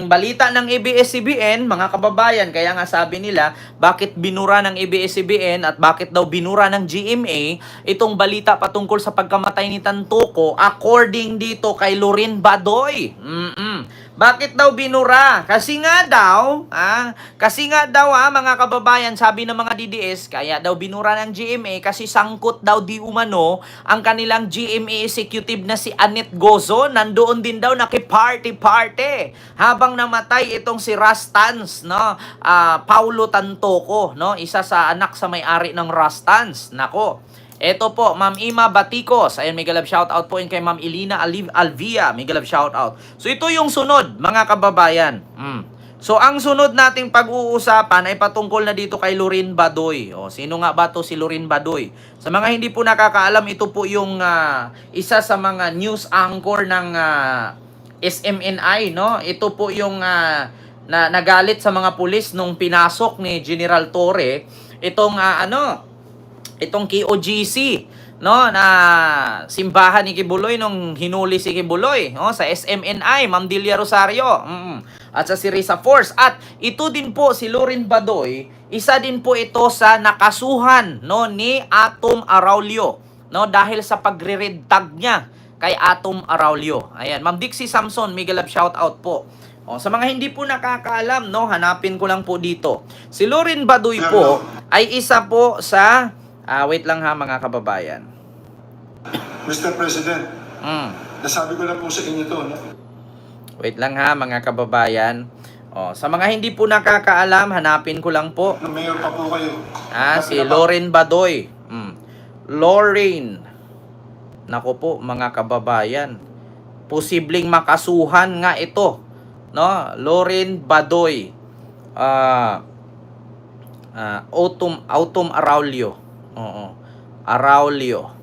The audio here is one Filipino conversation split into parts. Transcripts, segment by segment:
balita ng ABS-CBN, mga kababayan, kaya nga sabi nila, bakit binura ng ABS-CBN at bakit daw binura ng GMA itong balita patungkol sa pagkamatay ni Tantoco according dito kay Lorin Badoy. Bakit daw binura? Kasi nga daw, mga kababayan, sabi ng mga DDS, kaya daw binura ng GMA kasi sangkot daw di umano ang kanilang GMA executive na si Annette Gozon. Nandoon din daw nakiparty-party habang namatay itong si Rastans, no? Paulo Tantoco, no? Isa sa anak sa may-ari ng Rastans. Nako. Ito po, Ma'am Ima Baticos. Ayan, may galab shoutout po yun kay Ma'am Elina Alvia. May galab shoutout. So, ito yung sunod, mga kababayan. So, ang sunod nating pag-uusapan ay patungkol na dito kay Lorin Badoy. O, sino nga ba to si Lorin Badoy? Sa mga hindi po nakakaalam, ito po yung isa sa mga news anchor ng SMNI, no? Ito po yung nagalit sa mga pulis nung pinasok ni General Torre itong itong KOGC, no, na simbahan ni Kibuloy nung hinuli si Kibuloy, no, sa SMNI, Ma'am Delia Rosario, at sa si Risa Force. At ito din po si Lorin Badoy, isa din po ito sa nakasuhan, no, ni Atom Araulio, no, dahil sa pagre-red tag niya kay Atom Araulio. Ayan, Ma'am Dixie Samson, may galab shout out po. Sa mga hindi po nakakaalam, no, hanapin ko lang po dito. Si Lorin Badoy po ay isa po sa wait lang ha, mga kababayan. Mr. President, nasabi ko lang po sa inyo to, no? Wait lang ha, mga kababayan. Sa mga hindi po nakakaalam, hanapin ko lang po. Mayor pa po kayo. Si Lorin Badoy. Lorin. Nako po, mga kababayan. Posibleng makasuhan nga ito, no? Lorin Badoy. Autumn Araulio. Araulio.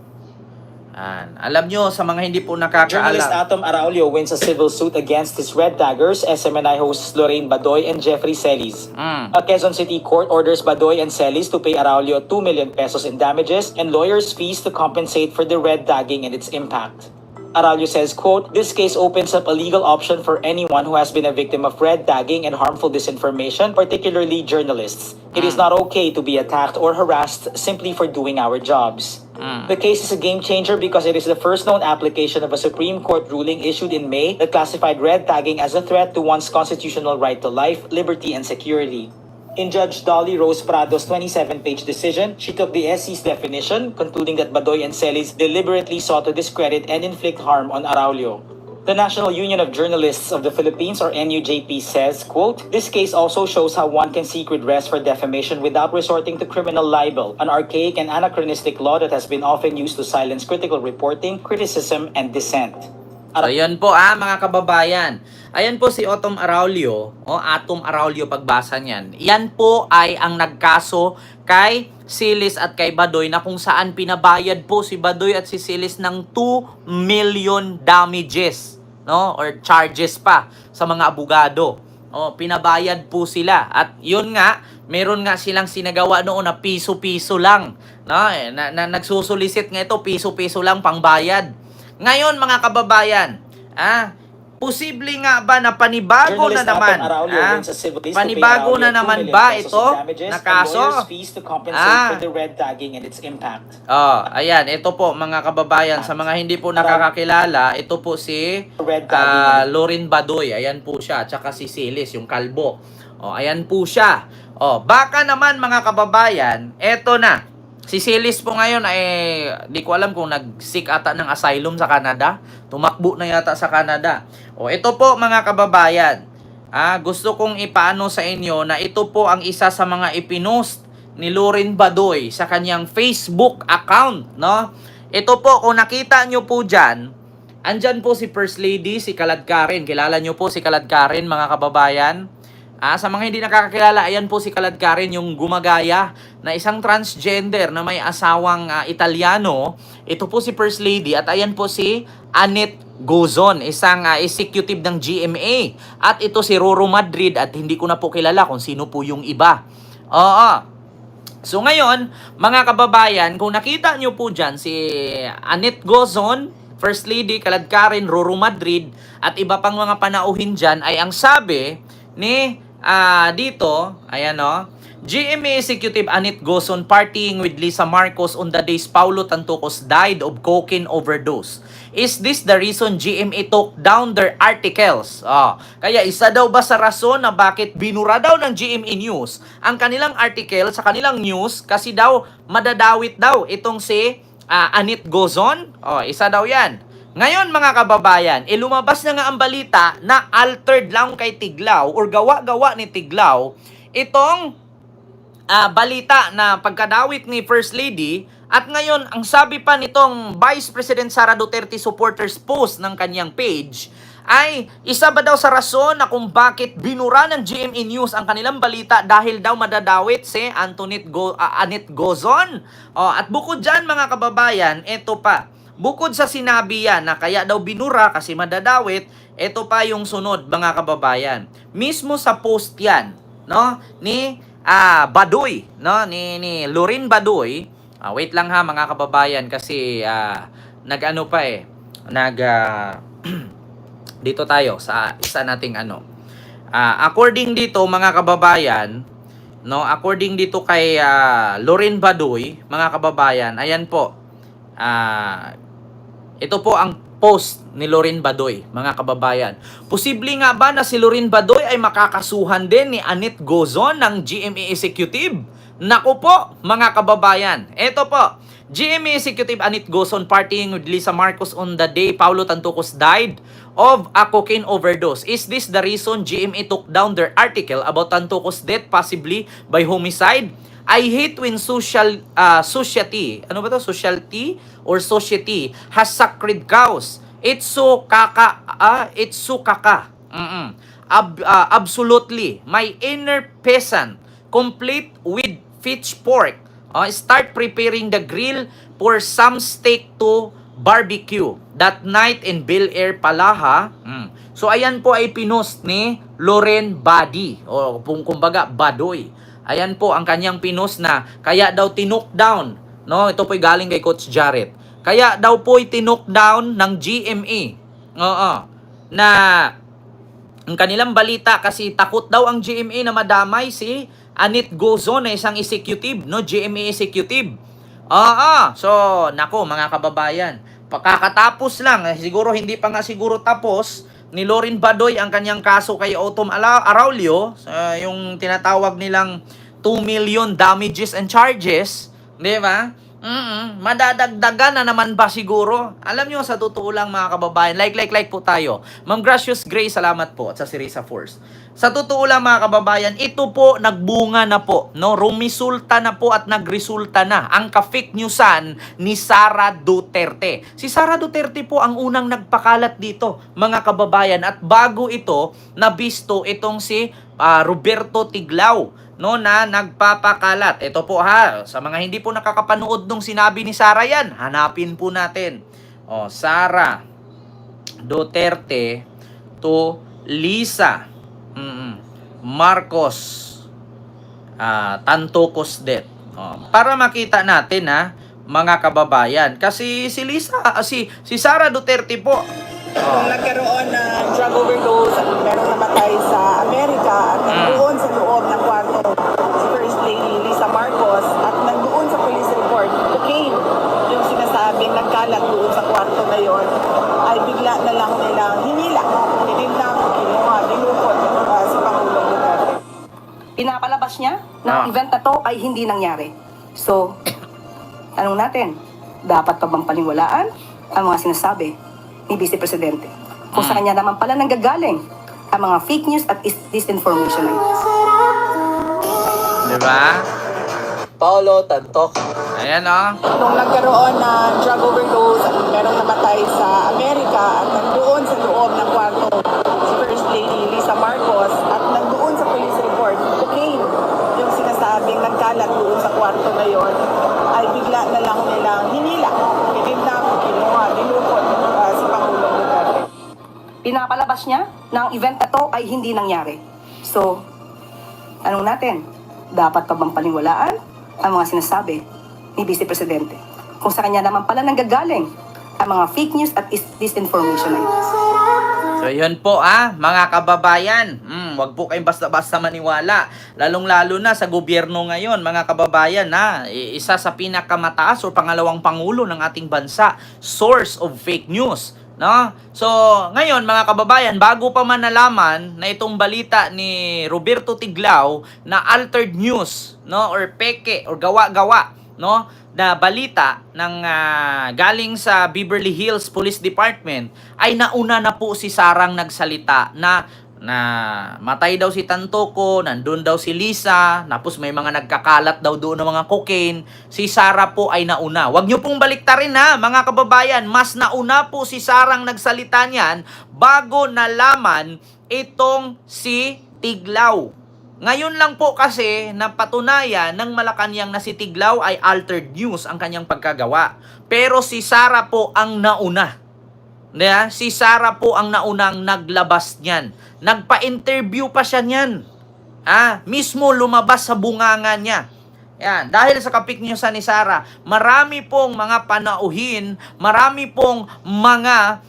Alam nyo, sa mga hindi po nakakaalam, Journalist Atom Araulio wins a civil suit against his Red Daggers, SMNI hosts Lorraine Badoy and Jeffrey Celis. A Quezon City court orders Badoy and Celis to pay Araulio 2 million pesos in damages and lawyers' fees to compensate for the red tagging and its impact. Araulio says, quote, "This case opens up a legal option for anyone who has been a victim of red tagging and harmful disinformation, particularly journalists. It is not okay to be attacked or harassed simply for doing our jobs." The case is a game changer because it is the first known application of a Supreme Court ruling issued in May that classified red tagging as a threat to one's constitutional right to life, liberty, and security. In Judge Dolly Rose Prado's 27-page decision, she took the SC's definition, concluding that Badoy and Celis deliberately sought to discredit and inflict harm on Araulio. The National Union of Journalists of the Philippines, or NUJP, says, quote, "This case also shows how one can seek redress for defamation without resorting to criminal libel, an archaic and anachronistic law that has been often used to silence critical reporting, criticism, and dissent." So, yan po mga kababayan. Ayan po si Atom Araulio, Atom Araulio pagbasa niyan. Yan po ay ang nagkaso kay Celis at kay Badoy na kung saan pinabayad po si Badoy at si Celis ng 2 million damages, no? Or charges pa sa mga abogado. Pinabayad po sila. At yun nga, meron nga silang sinagawa noon na piso-piso lang, no? Nagsusulisit nga ito, piso-piso lang pangbayad. Ngayon, mga kababayan, posible nga ba na panibago na naman? Panibago na naman ba ito na kaso? Ayan, ito po mga kababayan, sa mga hindi po nakakakilala, ito po si Lorin Badoy. Ayan po siya, tsaka si Celis, yung kalbo. Ayan po siya. Baka naman mga kababayan, eto na. Si Celis po ngayon ay di ko alam kung nag-seek ata ng asylum sa Canada. Tumakbo na yata sa Canada. Ito po mga kababayan. Gusto kong ipaano sa inyo na ito po ang isa sa mga ipinost ni Lorin Badoy sa kanyang Facebook account, no? Ito po, kung nakita nyo po dyan, andyan po si First Lady, si Kalad Karen. Kilala nyo po si Kalad Karen, mga kababayan? Sa mga hindi nakakakilala, ayan po si Kalad Karen, yung gumagaya na isang transgender na may asawang Italiano. Ito po si First Lady at ayan po si Annette Gozon, isang executive ng GMA. At ito si Roro Madrid at hindi ko na po kilala kung sino po yung iba. So ngayon, mga kababayan, kung nakita nyo po dyan si Annette Gozon, First Lady Kaladkarin, Roro Madrid, at iba pang mga panauhin dyan, ay ang sabi ni dito, ayan o, GMA Executive Anit Gozon partying with Lisa Marcos on the days Paulo Tantucos died of cocaine overdose. Is this the reason GMA took down their articles? Kaya isa daw ba sa rason na bakit binura daw ng GMA News ang kanilang article sa kanilang news kasi daw madadawit daw itong si Anit Gozon? Isa daw yan. Ngayon mga kababayan, lumabas na nga ang balita na altered lang kay Tiglao or gawa-gawa ni Tiglao itong balita na pagkadawit ni First Lady. At ngayon, ang sabi pa nitong Vice President Sara Duterte supporters post ng kanyang page ay isa ba daw sa rason na kung bakit binura ng GMA News ang kanilang balita dahil daw madadawit si Anit Gozon. At bukod dyan mga kababayan, ito pa. Bukod sa sinabi yan na kaya daw binura kasi madadawit, ito pa yung sunod mga kababayan. Mismo sa post yan, no, ni Baduy, no, ni Lorin Baduy. Wait lang ha mga kababayan kasi nag-ano pa dito tayo sa isa nating according dito mga kababayan, no, according dito kay Lorin Baduy, mga kababayan, ayan po. Ito po ang post ni Lorin Baduy, mga kababayan. Posible nga ba na si Lorin Baduy ay makakasuhan din ni Anit Gozon ng GMA Executive? Naku po, mga kababayan. Ito po, GMA Executive Anit Gozon partying with Lisa Marcos on the day Paulo Tantucos died of a cocaine overdose. Is this the reason GMA took down their article about Tantucos' death possibly by homicide? I hate when society has sacred cows. It's so kaka. Absolutely. My inner peasant, complete with pitchfork. Start preparing the grill for some steak to barbecue. That night in Bel Air Palaha. So ayan po ay pinost ni Loren Badi o kumbaga Badoy. Ayan po ang kanyang pinost na kaya daw tinook down, no? Ito po'y galing kay Coach Jarrett. Kaya daw po'y tinook down ng GMA. Na ang kanilang balita kasi takot daw ang GMA na madamay si Anit Gozon na isang executive, no? GMA executive. So, nako mga kababayan, pagkakatapos lang, siguro hindi pa nga siguro tapos ni Lorin Badoy ang kanyang kaso kay Otom Araulio, yung tinatawag nilang 2 million damages and charges, di ba? Madadagdagan na naman ba siguro? Alam nyo, sa totoo lang mga kababayan, like po tayo. Ma'am Gracious Gray, salamat po, at sa Sirisa Force. Sa totoo lang mga kababayan, ito po nagbunga na po, no? Rumisulta na po at nagresulta na ang ka-fake newsan ni Sara Duterte. Si Sara Duterte po ang unang nagpakalat dito, mga kababayan, at bago ito, nabisto itong si Roberto Tiglao, no, na nagpapakalat. Ito po ha, sa mga hindi po nakakapanood nung sinabi ni Sara yan, hanapin po natin. Sara Duterte to Lisa Marcos Tantucos death. Para makita natin ha, mga kababayan. Kasi si Sara Duterte po, kung nagkaroon ng drug overdose at merong namatay sa Amerika at nandoon sa loob ng kwarto si First Lady Lisa Marcos at nandoon sa police report, cocaine yung sinasabing nagkalat doon sa kwarto na yon, ay bigla na lang nilang hinila, nilinang, kinuha, nilukot si Pangulong Duterte. Pinapalabas niya na ang event na to ay hindi nangyari. So, tanong natin, dapat pa bang paniwalaan ang mga sinasabi ni Vice Presidente kung sa kanya naman pala nanggagaling ang mga fake news at disinformation na ito? Diba? Paulo Tantok. Ayan Nung nagkaroon ng drug overdose at merong namatay sa Amerika at nandoon sa loob ng kwarto si First Lady Lisa Marcos at nandoon sa police report, cocaine yung sinasabing nagkalat doon sa kwarto na yon, ay bigla na lang nilang hinila, nilinang, kinuha, nilukot si Pangulong Duterte. Pinapalabas niya na ang event na to ay hindi nangyari. So, tanong natin, dapat pa bang paniwalaan ang mga sinasabi ni Vice Presidente kung sa kanya naman pala nanggagaling ang mga fake news at disinformation na ito. So yun po mga kababayan, wag po kayong basta-basta maniwala, lalong-lalo na sa gobyerno ngayon mga kababayan isa sa pinakamataas o pangalawang pangulo ng ating bansa, source of fake news. No? So, ngayon mga kababayan, bago pa man nalaman na itong balita ni Roberto Tiglao na altered news, no, or peke or gawa-gawa, no, na balita ng galing sa Beverly Hills Police Department, ay nauna na po si Sarang nagsalita na matay daw si Tantoco, nandun daw si Lisa, tapos may mga nagkakalat daw doon ng mga cocaine. Si Sara po ay nauna. Huwag nyo pong baliktarin mga kababayan, mas nauna po si Sarang nagsalita niyan bago nalaman itong si Tiglao. Ngayon lang po kasi napatunayan ng Malacanang na si Tiglao ay altered news ang kanyang pagkagawa. Pero si Sara po ang nauna. Si Sara po ang naunang naglabas niyan. Nagpa-interview pa siya niyan. Mismo lumabas sa bunganga niya. Yan, dahil sa kapik news ni Sara, marami pong mga panauhin, marami pong mga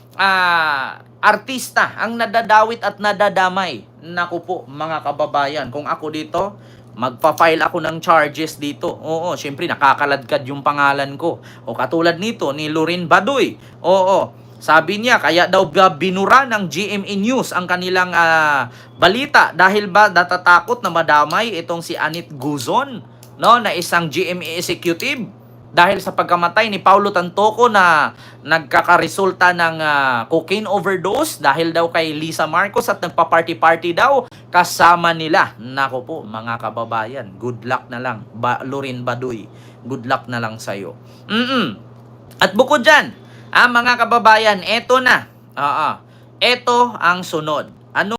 artista ang nadadawit at nadadamay. Naku po, mga kababayan, kung ako dito, magpa-file ako ng charges dito. Oo, syempre nakakaladkad yung pangalan ko. O katulad nito ni Lorin Badoy. Oo, sabi niya, kaya daw binura ng GMA News ang kanilang balita dahil ba natatakot na madamay itong si Anit Guzon, no, na isang GMA executive dahil sa pagkamatay ni Paulo Tantoco na nagkakaresulta ng cocaine overdose dahil daw kay Lisa Marcos at nagpa-party-party daw kasama nila. Nako po, mga kababayan, good luck na lang, Lorin Badoy. Good luck na lang sa'yo. At bukod dyan, mga kababayan, eto na. Eto ang sunod. Ano